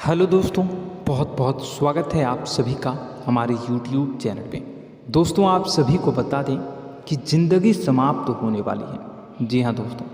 Hello दोस्तों, बहुत बहुत स्वागत है आप सभी का हमारे YouTube चैनल पे। दोस्तों, आप सभी को बता दें कि ज़िंदगी समाप्त तो होने वाली है। जी हाँ दोस्तों,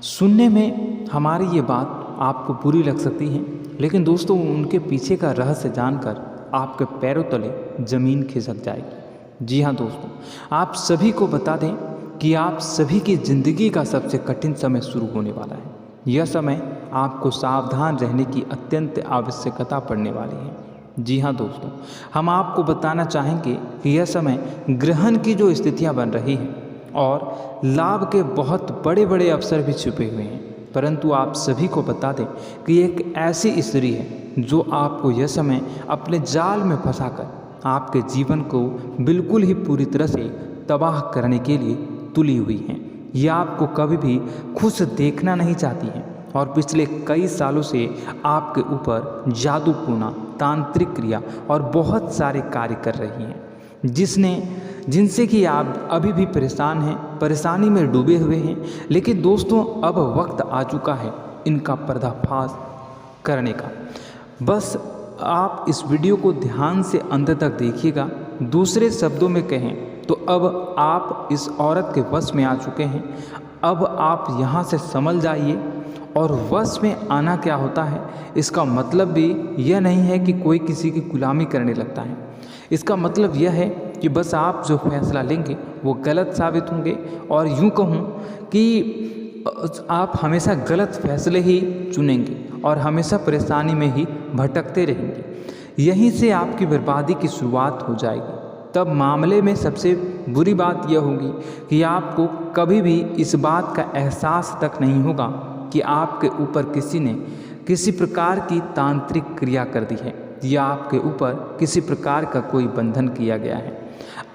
सुनने में हमारी ये बात आपको बुरी लग सकती है, लेकिन दोस्तों उनके पीछे का रहस्य जानकर आपके पैरों तले ज़मीन खिसक जाएगी। जी हाँ दोस्तों, आप सभी को बता दें कि आप सभी की ज़िंदगी का सबसे कठिन समय शुरू होने वाला है। यह समय आपको सावधान रहने की अत्यंत आवश्यकता पड़ने वाली है। जी हाँ दोस्तों, हम आपको बताना चाहेंगे कि यह समय ग्रहण की जो स्थितियाँ बन रही हैं और लाभ के बहुत बड़े बड़े अवसर भी छुपे हुए हैं, परंतु आप सभी को बता दें कि एक ऐसी स्त्री है जो आपको यह समय अपने जाल में फंसाकर आपके जीवन को बिल्कुल ही पूरी तरह से तबाह करने के लिए तुली हुई है। यह आपको कभी भी खुश देखना नहीं चाहती हैं और पिछले कई सालों से आपके ऊपर जादू टोना, तांत्रिक क्रिया और बहुत सारे कार्य कर रही हैं, जिनसे कि आप अभी भी परेशान हैं, परेशानी में डूबे हुए हैं। लेकिन दोस्तों, अब वक्त आ चुका है इनका पर्दाफाश करने का। बस आप इस वीडियो को ध्यान से अंत तक देखिएगा। दूसरे शब्दों में कहें तो अब आप इस औरत के वश में आ चुके हैं। अब आप यहाँ से संभल जाइए। और वश में आना क्या होता है, इसका मतलब भी यह नहीं है कि कोई किसी की गुलामी करने लगता है। इसका मतलब यह है कि बस आप जो फैसला लेंगे वो गलत साबित होंगे, और यूँ कहूँ कि आप हमेशा गलत फैसले ही चुनेंगे और हमेशा परेशानी में ही भटकते रहेंगे। यहीं से आपकी बर्बादी की शुरुआत हो जाएगी। तब मामले में सबसे बुरी बात यह होगी कि आपको कभी भी इस बात का एहसास तक नहीं होगा कि आपके ऊपर किसी ने किसी प्रकार की तांत्रिक क्रिया कर दी है या आपके ऊपर किसी प्रकार का कोई बंधन किया गया है।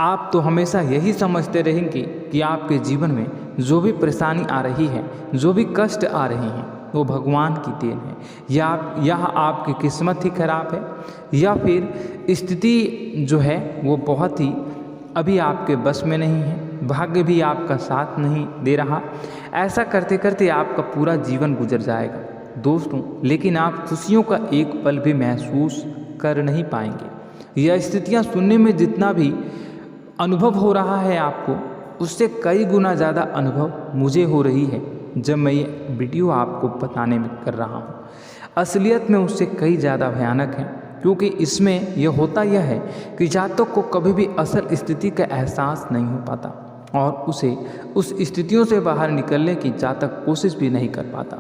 आप तो हमेशा यही समझते रहेंगे कि आपके जीवन में जो भी परेशानी आ रही है, जो भी कष्ट आ रहे हैं, वो भगवान की देन है, या आपकी किस्मत ही खराब है, या फिर स्थिति जो है वो बहुत ही अभी आपके बस में नहीं है, भाग्य भी आपका साथ नहीं दे रहा। ऐसा करते करते आपका पूरा जीवन गुजर जाएगा दोस्तों, लेकिन आप खुशियों का एक पल भी महसूस कर नहीं पाएंगे। यह स्थितियाँ सुनने में जितना भी अनुभव हो रहा है आपको, उससे कई गुना ज़्यादा अनुभव मुझे हो रही है जब मैं ये वीडियो आपको बताने में कर रहा हूँ। असलियत में उससे कई ज़्यादा भयानक है, क्योंकि इसमें यह होता यह है कि जातक को कभी भी असल स्थिति का एहसास नहीं हो पाता और उसे उस स्थितियों से बाहर निकलने की जातक कोशिश भी नहीं कर पाता।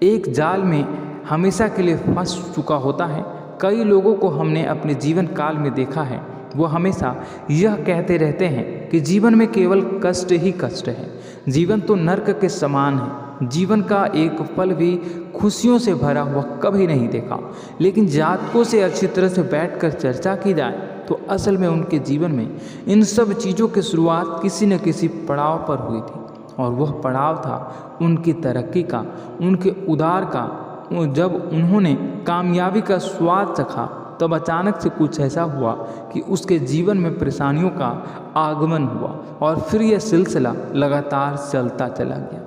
एक जाल में हमेशा के लिए फंस चुका होता है। कई लोगों को हमने अपने जीवन काल में देखा है, वो हमेशा यह कहते रहते हैं कि जीवन में केवल कष्ट ही कष्ट है, जीवन तो नर्क के समान है, जीवन का एक पल भी खुशियों से भरा हुआ कभी नहीं देखा। लेकिन जातकों से अच्छी तरह से बैठकर चर्चा की जाए तो असल में उनके जीवन में इन सब चीज़ों की शुरुआत किसी न किसी पड़ाव पर हुई थी, और वह पड़ाव था उनकी तरक्की का, उनके उदार का। जब उन्होंने कामयाबी का स्वाद चखा, तब अचानक से कुछ ऐसा हुआ कि उसके जीवन में परेशानियों का आगमन हुआ, और फिर यह सिलसिला लगातार चलता चला गया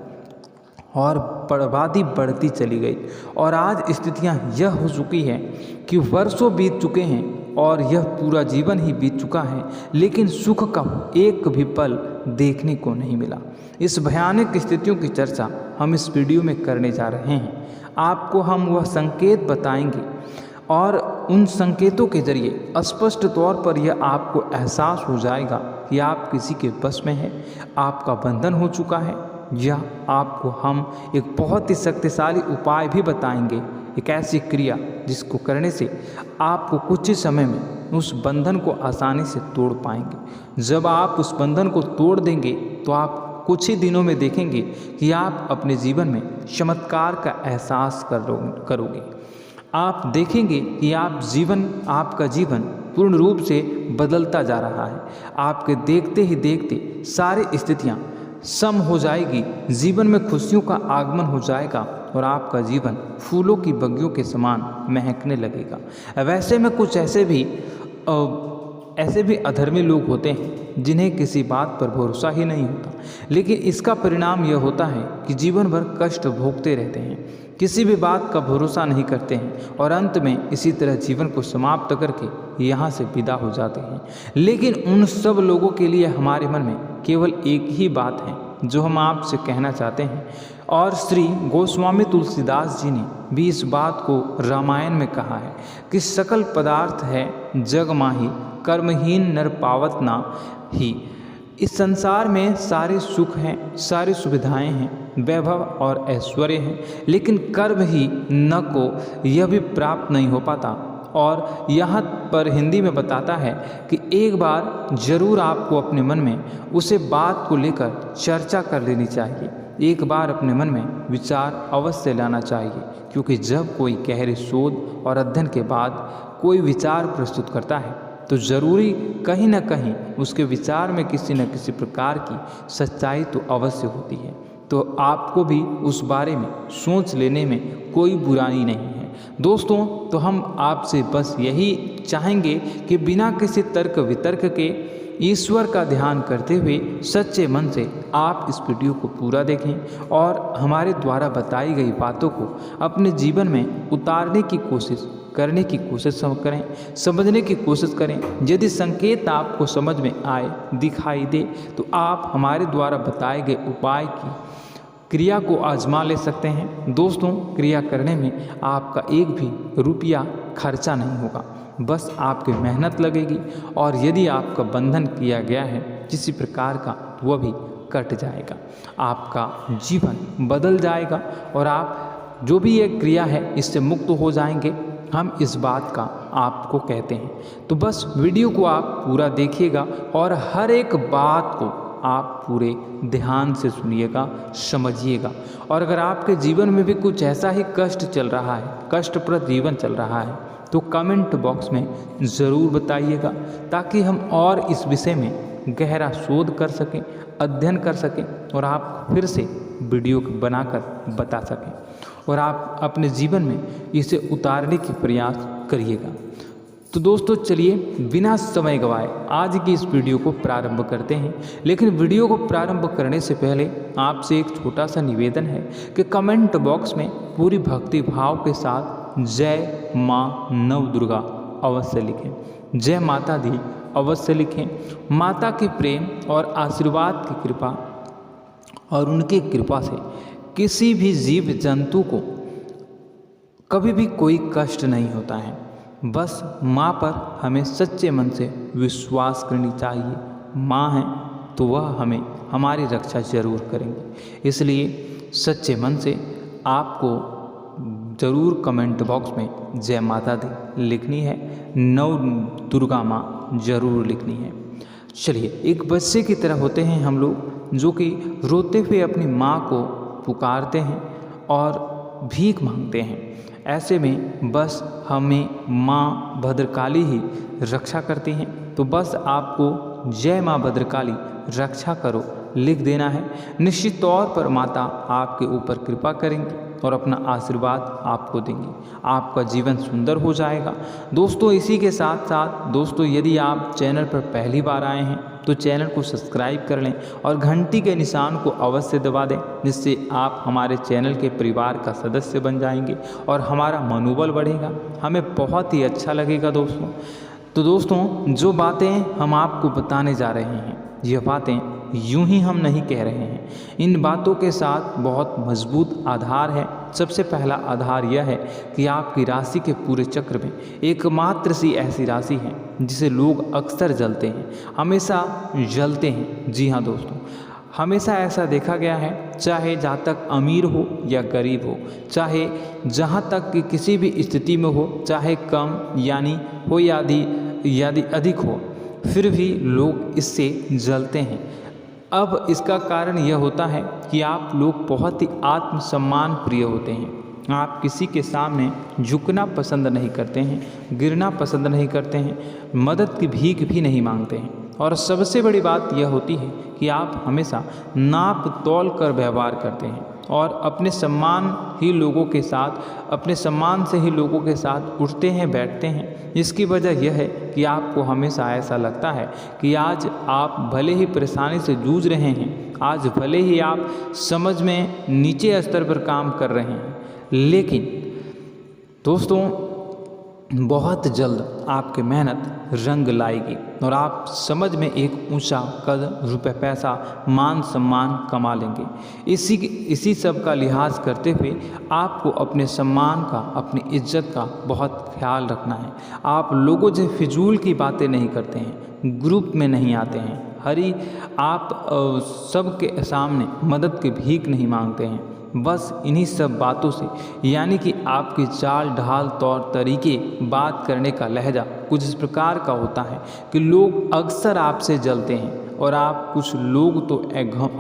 और बर्बादी बढ़ती चली गई। और आज स्थितियां यह हो चुकी है कि वर्षों बीत चुके हैं और यह पूरा जीवन ही बीत चुका है, लेकिन सुख का एक भी पल देखने को नहीं मिला। इस भयानक स्थितियों की चर्चा हम इस वीडियो में करने जा रहे हैं। आपको हम वह संकेत बताएंगे और उन संकेतों के जरिए स्पष्ट तौर पर यह आपको एहसास हो जाएगा कि आप किसी के बस में हैं, आपका बंधन हो चुका है, या आपको हम एक बहुत ही शक्तिशाली उपाय भी बताएंगे, एक ऐसी क्रिया जिसको करने से आपको कुछ ही समय में उस बंधन को आसानी से तोड़ पाएंगे। जब आप उस बंधन को तोड़ देंगे तो आप कुछ ही दिनों में देखेंगे कि आप अपने जीवन में चमत्कार का एहसास करोगे। आप देखेंगे कि आपका जीवन पूर्ण रूप से बदलता जा रहा है। आपके देखते ही देखते सारी स्थितियाँ सम हो जाएगी, जीवन में खुशियों का आगमन हो जाएगा और आपका जीवन फूलों की बगियों के समान महकने लगेगा। वैसे में कुछ ऐसे भी अधर्मी लोग होते हैं जिन्हें किसी बात पर भरोसा ही नहीं होता, लेकिन इसका परिणाम यह होता है कि जीवन भर कष्ट भोगते रहते हैं। किसी भी बात का भरोसा नहीं करते हैं और अंत में इसी तरह जीवन को समाप्त करके यहाँ से विदा हो जाते हैं। लेकिन उन सब लोगों के लिए हमारे मन में केवल एक ही बात है जो हम आपसे कहना चाहते हैं, और श्री गोस्वामी तुलसीदास जी ने भी इस बात को रामायण में कहा है कि सकल पदार्थ है जग माही, कर्महीन नर पावत ना ही। इस संसार में सारे सुख हैं, सारी सुविधाएं हैं, वैभव और ऐश्वर्य हैं, लेकिन कर्म ही न को यह भी प्राप्त नहीं हो पाता। और यहाँ पर हिंदी में बताता है कि एक बार जरूर आपको अपने मन में उसे बात को लेकर चर्चा कर लेनी चाहिए, एक बार अपने मन में विचार अवश्य लाना चाहिए, क्योंकि जब कोई गहरे शोध और अध्ययन के बाद कोई विचार प्रस्तुत करता है तो ज़रूरी कहीं ना कहीं उसके विचार में किसी न किसी प्रकार की सच्चाई तो अवश्य होती है। तो आपको भी उस बारे में सोच लेने में कोई बुराई नहीं है। दोस्तों, तो हम आपसे बस यही चाहेंगे कि बिना किसी तर्क वितर्क के ईश्वर का ध्यान करते हुए सच्चे मन से आप इस वीडियो को पूरा देखें और हमारे द्वारा बताई गई बातों को अपने जीवन में उतारने की कोशिश करने की कोशिश करें, समझने की कोशिश करें। यदि संकेत आपको समझ में आए, दिखाई दे, तो आप हमारे द्वारा बताए गए उपाय की क्रिया को आजमा ले सकते हैं। दोस्तों, क्रिया करने में आपका एक भी रुपया खर्चा नहीं होगा, बस आपकी मेहनत लगेगी, और यदि आपका बंधन किया गया है किसी प्रकार का, वह भी कट जाएगा, आपका जीवन बदल जाएगा और आप जो भी ये क्रिया है इससे मुक्त हो जाएंगे। हम इस बात का आपको कहते हैं। तो बस वीडियो को आप पूरा देखिएगा और हर एक बात को आप पूरे ध्यान से सुनिएगा, समझिएगा। और अगर आपके जीवन में भी कुछ ऐसा ही कष्ट चल रहा है, कष्टप्रद जीवन चल रहा है, तो कमेंट बॉक्स में ज़रूर बताइएगा, ताकि हम और इस विषय में गहरा शोध कर सकें, अध्ययन कर सकें और आप फिर से वीडियो बनाकर बता सकें और आप अपने जीवन में इसे उतारने की प्रयास करिएगा। तो दोस्तों, चलिए बिना समय गवाए आज की इस वीडियो को प्रारंभ करते हैं। लेकिन वीडियो को प्रारंभ करने से पहले आपसे एक छोटा सा निवेदन है कि कमेंट बॉक्स में पूरी भक्ति भाव के साथ जय माँ नव दुर्गा अवश्य लिखें, जय माता दी अवश्य लिखें। माता के प्रेम और आशीर्वाद की कृपा और उनकी कृपा से किसी भी जीव जंतु को कभी भी कोई कष्ट नहीं होता है। बस माँ पर हमें सच्चे मन से विश्वास करनी चाहिए। माँ है तो वह हमें हमारी रक्षा जरूर करेंगे। इसलिए सच्चे मन से आपको ज़रूर कमेंट बॉक्स में जय माता दी लिखनी है, नव दुर्गा माँ जरूर लिखनी है। चलिए, एक बच्चे की तरह होते हैं हम लोग, जो कि रोते हुए अपनी माँ को पुकारते हैं और भीख मांगते हैं। ऐसे में बस हमें माँ भद्रकाली ही रक्षा करती हैं। तो बस आपको जय माँ भद्रकाली रक्षा करो लिख देना है। निश्चित तौर पर माता आपके ऊपर कृपा करेंगी और अपना आशीर्वाद आपको देंगी, आपका जीवन सुंदर हो जाएगा। दोस्तों, इसी के साथ साथ दोस्तों, यदि आप चैनल पर पहली बार आए हैं तो चैनल को सब्सक्राइब कर लें और घंटी के निशान को अवश्य दबा दें, जिससे आप हमारे चैनल के परिवार का सदस्य बन जाएंगे और हमारा मनोबल बढ़ेगा, हमें बहुत ही अच्छा लगेगा दोस्तों। तो दोस्तों, जो बातें हम आपको बताने जा रहे हैं, यह बातें यूं ही हम नहीं कह रहे हैं। इन बातों के साथ बहुत मजबूत आधार है। सबसे पहला आधार यह है कि आपकी राशि के पूरे चक्र में एकमात्र सी ऐसी राशि है जिसे लोग अक्सर जलते हैं, हमेशा जलते हैं। जी हाँ दोस्तों, हमेशा ऐसा देखा गया है, चाहे जहाँ तक अमीर हो या गरीब हो, चाहे जहाँ तक कि किसी भी स्थिति में हो, चाहे कम यानी हो या अधिक हो, फिर भी लोग इससे जलते हैं। अब इसका कारण यह होता है कि आप लोग बहुत ही आत्मसम्मान प्रिय होते हैं। आप किसी के सामने झुकना पसंद नहीं करते हैं, गिरना पसंद नहीं करते हैं, मदद की भीख भी नहीं मांगते हैं। और सबसे बड़ी बात यह होती है कि आप हमेशा नाप तौल कर व्यवहार करते हैं और अपने सम्मान से ही लोगों के साथ उठते हैं, बैठते हैं। इसकी वजह यह है कि आपको हमेशा ऐसा लगता है कि आज आप भले ही परेशानी से जूझ रहे हैं, आज भले ही आप समझ में नीचे स्तर पर काम कर रहे हैं, लेकिन दोस्तों बहुत जल्द आपकी मेहनत रंग लाएगी और आप समझ में एक ऊंचा कद, रुपए, पैसा, मान सम्मान कमा लेंगे। इसी सब का लिहाज करते हुए आपको अपने सम्मान का, अपनी इज्जत का बहुत ख्याल रखना है। आप लोगों से फिजूल की बातें नहीं करते हैं, ग्रुप में नहीं आते हैं, आप सबके सामने मदद की भीख नहीं मांगते हैं। बस इन्हीं सब बातों से, यानी कि आपकी चाल ढाल, तौर तरीके, बात करने का लहजा कुछ इस प्रकार का होता है कि लोग अक्सर आपसे जलते हैं और कुछ लोग तो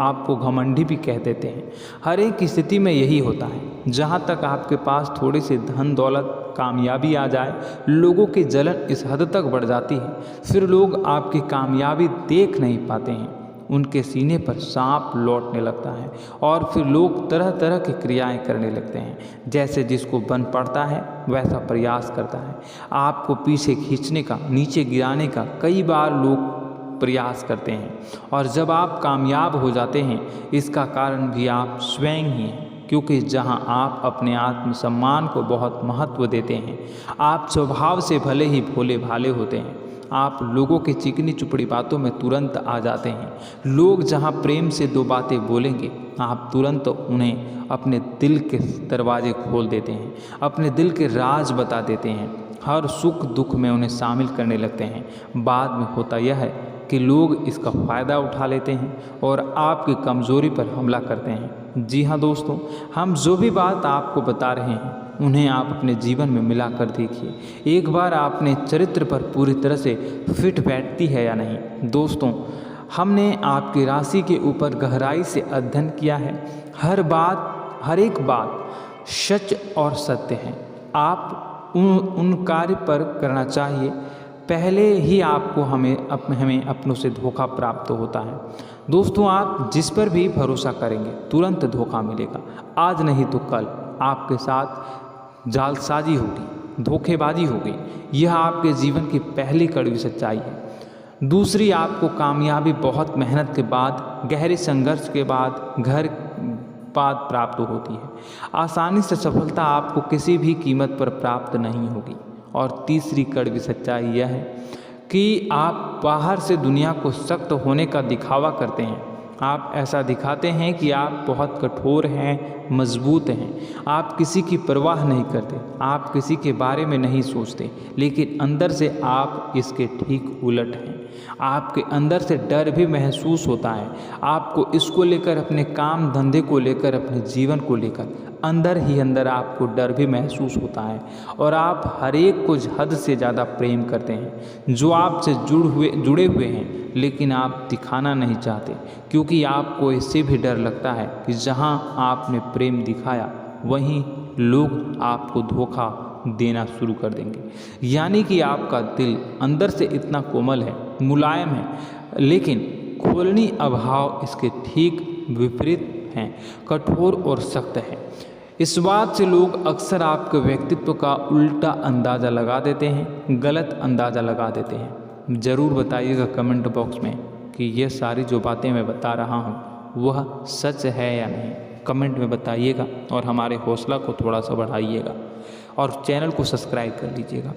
आपको घमंडी भी कह देते हैं। हर एक स्थिति में यही होता है। जहाँ तक आपके पास थोड़ी सी धन दौलत, कामयाबी आ जाए, लोगों की जलन इस हद तक बढ़ जाती है, फिर लोग आपकी कामयाबी देख नहीं पाते हैं। उनके सीने पर सांप लौटने लगता है और फिर लोग तरह तरह की क्रियाएं करने लगते हैं। जैसे जिसको बन पड़ता है वैसा प्रयास करता है। आपको पीछे खींचने का, नीचे गिराने का कई बार लोग प्रयास करते हैं और जब आप कामयाब हो जाते हैं, इसका कारण भी आप स्वयं ही हैं। क्योंकि जहां आप अपने आत्मसम्मान को बहुत महत्व देते हैं, आप स्वभाव से भले ही भोले भाले होते हैं, आप लोगों की चिकनी चुपड़ी बातों में तुरंत आ जाते हैं। लोग जहां प्रेम से दो बातें बोलेंगे, आप तुरंत उन्हें अपने दिल के दरवाजे खोल देते हैं, अपने दिल के राज बता देते हैं, हर सुख दुख में उन्हें शामिल करने लगते हैं। बाद में होता यह है कि लोग इसका फ़ायदा उठा लेते हैं और आपकी कमज़ोरी पर हमला करते हैं। जी हाँ दोस्तों, हम जो भी बात आपको बता रहे हैं उन्हें आप अपने जीवन में मिला कर देखिए। एक बार आपने चरित्र पर पूरी तरह से फिट बैठती है या नहीं। दोस्तों, हमने आपकी राशि के ऊपर गहराई से अध्ययन किया है। हर एक बात सच और सत्य है। आप उन कार्य पर करना चाहिए, पहले ही आपको हमें अपनों से धोखा प्राप्त होता है। दोस्तों, आप जिस पर भी भरोसा करेंगे तुरंत धोखा मिलेगा। आज नहीं तो कल आपके साथ जालसाजी होगी, धोखेबाजी होगी। यह आपके जीवन की पहली कड़वी सच्चाई है। दूसरी, आपको कामयाबी बहुत मेहनत के बाद, गहरे संघर्ष के बाद प्राप्त होती है। आसानी से सफलता आपको किसी भी कीमत पर प्राप्त नहीं होगी। और तीसरी कड़वी सच्चाई यह है कि आप बाहर से दुनिया को सख्त होने का दिखावा करते हैं। आप ऐसा दिखाते हैं कि आप बहुत कठोर हैं, मजबूत हैं। आप किसी की परवाह नहीं करते, आप किसी के बारे में नहीं सोचते, लेकिन अंदर से आप इसके ठीक उलट हैं। आपके अंदर से डर भी महसूस होता है। आपको इसको लेकर, अपने काम धंधे को लेकर, अपने जीवन को लेकर अंदर ही अंदर आपको डर भी महसूस होता है और आप हर एक को हद से ज़्यादा प्रेम करते हैं, जो आपसे जुड़े हुए हैं, लेकिन आप दिखाना नहीं चाहते, क्योंकि आपको इससे भी डर लगता है कि जहां आपने प्रेम दिखाया वहीं लोग आपको धोखा देना शुरू कर देंगे। यानी कि आपका दिल अंदर से इतना कोमल है, मुलायम है, लेकिन खोलनी अभाव इसके ठीक विपरीत हैं, कठोर और सख्त है। इस बात से लोग अक्सर आपके व्यक्तित्व का उल्टा अंदाज़ा लगा देते हैं, गलत अंदाज़ा लगा देते हैं। ज़रूर बताइएगा कमेंट बॉक्स में कि ये सारी जो बातें मैं बता रहा हूँ वह सच है या नहीं। कमेंट में बताइएगा और हमारे हौसला को थोड़ा सा बढ़ाइएगा और चैनल को सब्सक्राइब कर लीजिएगा।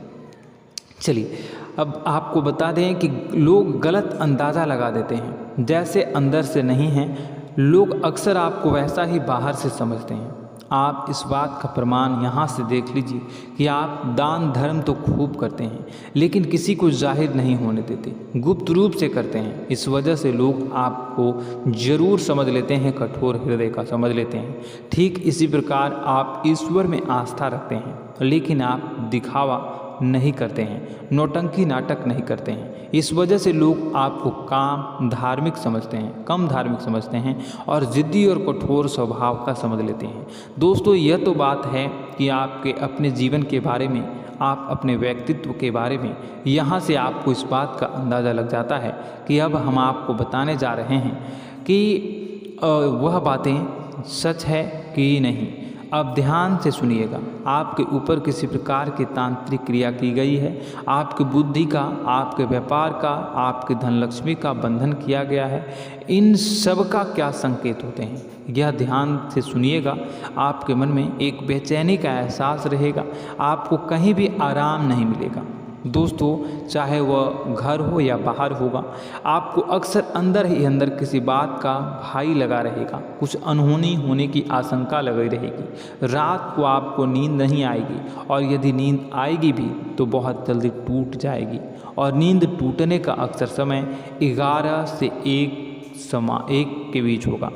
चलिए, अब आपको बता दें कि लोग गलत अंदाज़ा लगा देते हैं। जैसे अंदर से नहीं हैं, लोग अक्सर आपको वैसा ही बाहर से समझते हैं। आप इस बात का प्रमाण यहाँ से देख लीजिए कि आप दान धर्म तो खूब करते हैं, लेकिन किसी को जाहिर नहीं होने देते, गुप्त रूप से करते हैं। इस वजह से लोग आपको ज़रूर समझ लेते हैं, कठोर हृदय का समझ लेते हैं। ठीक इसी प्रकार आप ईश्वर में आस्था रखते हैं, लेकिन आप दिखावा नहीं करते हैं, नौटंकी नाटक नहीं करते हैं। इस वजह से लोग आपको कम धार्मिक समझते हैं और ज़िद्दी और कठोर स्वभाव का समझ लेते हैं। दोस्तों, यह तो बात है कि आपके अपने जीवन के बारे में, आप अपने व्यक्तित्व के बारे में, यहाँ से आपको इस बात का अंदाज़ा लग जाता है कि अब हम आपको बताने जा रहे हैं कि वह बातें सच है कि नहीं। अब ध्यान से सुनिएगा। आपके ऊपर किसी प्रकार की तांत्रिक क्रिया की गई है, आपकी बुद्धि का, आपके व्यापार का, आपके धनलक्ष्मी का बंधन किया गया है। इन सब का क्या संकेत होते हैं, यह ध्यान से सुनिएगा। आपके मन में एक बेचैनी का एहसास रहेगा, आपको कहीं भी आराम नहीं मिलेगा। दोस्तों, चाहे वह घर हो या बाहर होगा, आपको अक्सर अंदर ही अंदर किसी बात का भय लगा रहेगा, कुछ अनहोनी होने की आशंका लगी रहेगी। रात को आपको नींद नहीं आएगी, और यदि नींद आएगी भी तो बहुत जल्दी टूट जाएगी। और नींद टूटने का अक्सर समय 11 से 1 के बीच होगा।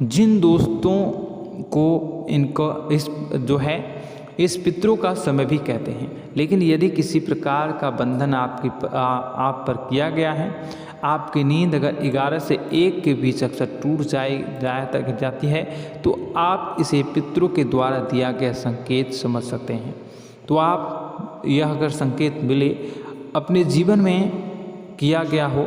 जिन दोस्तों को इनको इस पितरों का समय भी कहते हैं। लेकिन यदि किसी प्रकार का बंधन आप पर किया गया है, आपकी नींद अगर 11 से 1 के बीच अक्सर टूट जाती है, तो आप इसे पितरों के द्वारा दिया गया संकेत समझ सकते हैं। तो आप यह अगर संकेत मिले अपने जीवन में किया गया हो,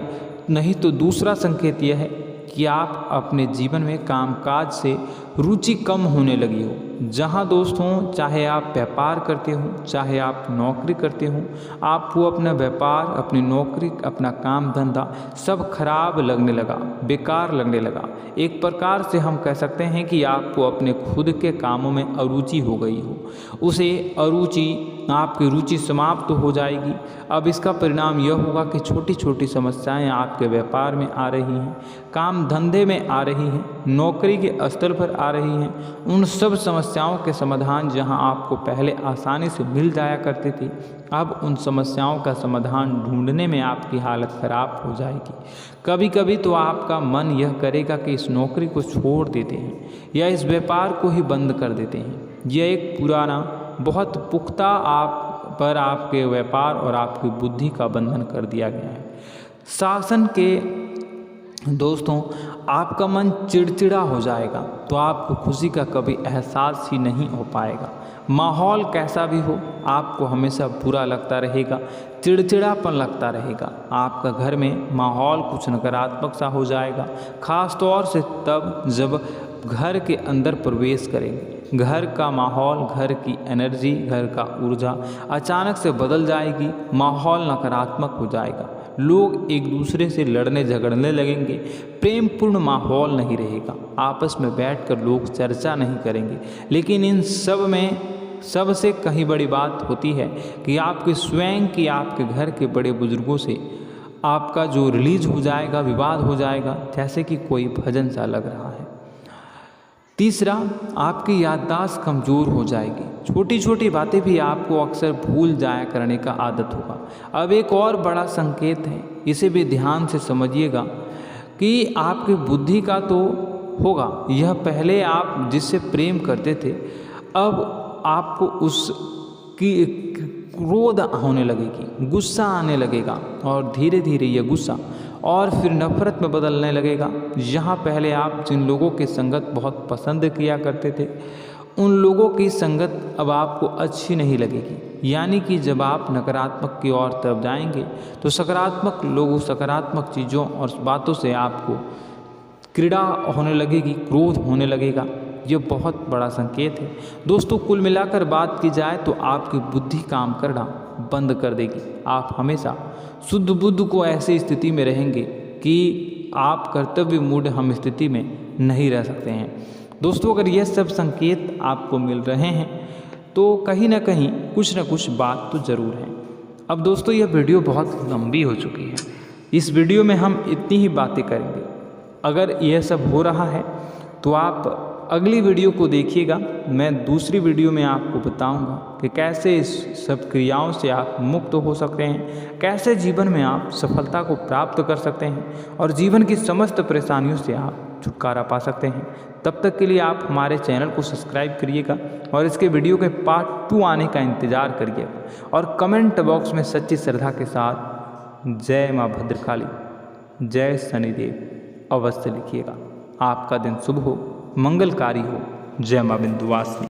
नहीं तो दूसरा संकेत यह है कि आप अपने जीवन में कामकाज से रुचि कम होने लगी हो। जहाँ दोस्तों, चाहे आप व्यापार करते हो, चाहे आप नौकरी करते हो, आपको अपना व्यापार, अपनी नौकरी, अपना काम धंधा सब खराब लगने लगा, बेकार लगने लगा। एक प्रकार से हम कह सकते हैं कि आपको अपने खुद के कामों में अरुचि हो गई हो। उसे अरुचि, आपकी रुचि समाप्त हो जाएगी। अब इसका परिणाम यह होगा कि छोटी छोटी समस्याएं आपके व्यापार में आ रही हैं, काम धंधे में आ रही हैं, नौकरी के स्तर पर आ रही हैं। उन सब समस्याओं के समाधान जहां आपको पहले आसानी से मिल जाया करते थे, अब उन समस्याओं का समाधान ढूंढने में आपकी हालत खराब हो जाएगी। कभी कभी तो आपका मन यह करेगा कि इस नौकरी को छोड़ देते हैं या इस व्यापार को ही बंद कर देते हैं। यह एक पुराना, बहुत पुख्ता आपके व्यापार और आपकी बुद्धि का बंधन कर दिया गया है। शासन के दोस्तों, आपका मन चिड़चिड़ा हो जाएगा, तो आपको खुशी का कभी एहसास ही नहीं हो पाएगा। माहौल कैसा भी हो, आपको हमेशा बुरा लगता रहेगा, चिड़चिड़ापन लगता रहेगा। आपका घर में माहौल कुछ नकारात्मक सा हो जाएगा, खास तौर से तब जब घर के अंदर प्रवेश करेंगे। घर का माहौल, घर की एनर्जी, घर का ऊर्जा अचानक से बदल जाएगी, माहौल नकारात्मक हो जाएगा। लोग एक दूसरे से लड़ने झगड़ने लगेंगे, प्रेमपूर्ण माहौल नहीं रहेगा, आपस में बैठकर लोग चर्चा नहीं करेंगे। लेकिन इन सब में सबसे कहीं बड़ी बात होती है कि आपके स्वयं की, आपके घर के बड़े बुजुर्गों से आपका जो रिलीज हो जाएगा, विवाद हो जाएगा, जैसे कि कोई भजन सा लग रहा है। तीसरा, आपकी याददाश्त कमज़ोर हो जाएगी, छोटी छोटी बातें भी आपको अक्सर भूल जाया करने का आदत होगा। अब एक और बड़ा संकेत है, इसे भी ध्यान से समझिएगा कि आपकी बुद्धि का तो होगा, यह पहले आप जिससे प्रेम करते थे, अब आपको उसकी क्रोध होने लगेगी, गुस्सा आने लगेगा, और धीरे धीरे यह गुस्सा और फिर नफरत में बदलने लगेगा। यहाँ पहले आप जिन लोगों की संगत बहुत पसंद किया करते थे, उन लोगों की संगत अब आपको अच्छी नहीं लगेगी। यानी कि जब आप नकारात्मक की ओर तरफ जाएंगे, तो सकारात्मक लोगों, सकारात्मक चीज़ों और बातों से आपको क्रीड़ा होने लगेगी, क्रोध होने लगेगा। ये बहुत बड़ा संकेत है दोस्तों। कुल मिलाकर बात की जाए तो आपकी बुद्धि काम करना बंद कर देगी। आप हमेशा शुद्ध बुद्ध को ऐसी स्थिति में रहेंगे कि आप कर्तव्य मूढ़ हम स्थिति में नहीं रह सकते हैं। दोस्तों, अगर यह सब संकेत आपको मिल रहे हैं तो कहीं ना कहीं कुछ ना कुछ बात तो ज़रूर है। अब दोस्तों, यह वीडियो बहुत लंबी हो चुकी है, इस वीडियो में हम इतनी ही बातें करेंगे। अगर यह सब हो रहा है तो आप अगली वीडियो को देखिएगा। मैं दूसरी वीडियो में आपको बताऊंगा कि कैसे इस सब क्रियाओं से आप मुक्त हो सकते हैं, कैसे जीवन में आप सफलता को प्राप्त कर सकते हैं और जीवन की समस्त परेशानियों से आप छुटकारा पा सकते हैं। तब तक के लिए आप हमारे चैनल को सब्सक्राइब करिएगा और इसके वीडियो के पार्ट 2 आने का इंतज़ार करिएगा। और कमेंट बॉक्स में सच्ची श्रद्धा के साथ जय माँ भद्रकाली, जय शनिदेव अवश्य लिखिएगा। आपका दिन शुभ हो, मंगलकारी हो। जय माँ विंध्यवासिनी।